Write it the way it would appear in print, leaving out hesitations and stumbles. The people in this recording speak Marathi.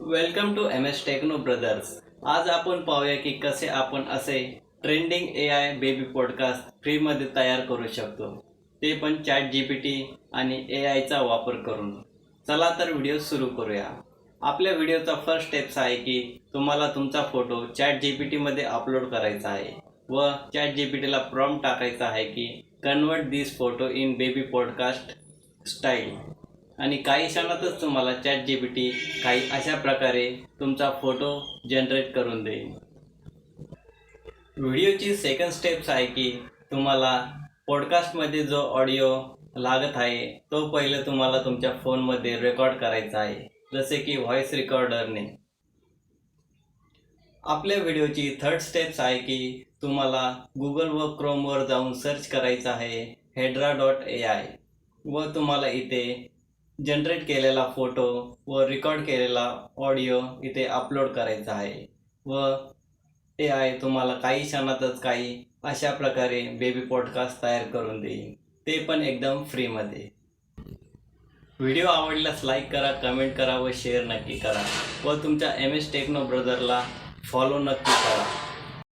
Welcome to M S Techno Brothers. आज आपण पाहूया की कसे आपण असे ट्रेंडिंग AI बेबी पॉडकास्ट फ्रीमध्ये तयार करू शकतो, ते पण ChatGPT आणि AIचा वापर करून. चला तर व्हिडिओ सुरू करूया. आपल्या व्हिडिओचा फर्स्ट स्टेप्स आहे की तुम्हाला तुमचा फोटो ChatGPTमध्ये अपलोड करायचा आहे व ChatGPTला प्रॉम्प्ट टाकायचा आहे की convert this photo in baby podcast style. आणि काही क्षणातच तुम्हाला ChatGPT काही अशा प्रकारे तुमचा फोटो जनरेट करून देईल. व्हिडिओची सेकंड स्टेप्स आहे की तुम्हाला पॉडकास्टमध्ये जो ऑडिओ लागत आहे तो पहिले तुम्हाला तुमच्या फोनमध्ये रेकॉर्ड करायचा आहे, जसे की व्हॉइस रेकॉर्डरने. आपल्या व्हिडिओची थर्ड स्टेप्स आहे की तुम्हाला गुगल व क्रोमवर जाऊन सर्च करायचं आहे hedra.ai व तुम्हाला इथे जनरेट केलेला फोटो व रेकॉर्ड केलेला ऑडिओ इथे अपलोड करायचा आहे व AI तुम्हाला काही क्षणातच काही अशा प्रकारे बेबी पॉडकास्ट तयार करून देईल, ते पण एकदम फ्रीमध्ये. व्हिडिओ आवडल्यास लाईक करा, कमेंट करा व शेअर नक्की करा व तुमच्या MS टेक्नो ब्रदरला फॉलो नक्की करा.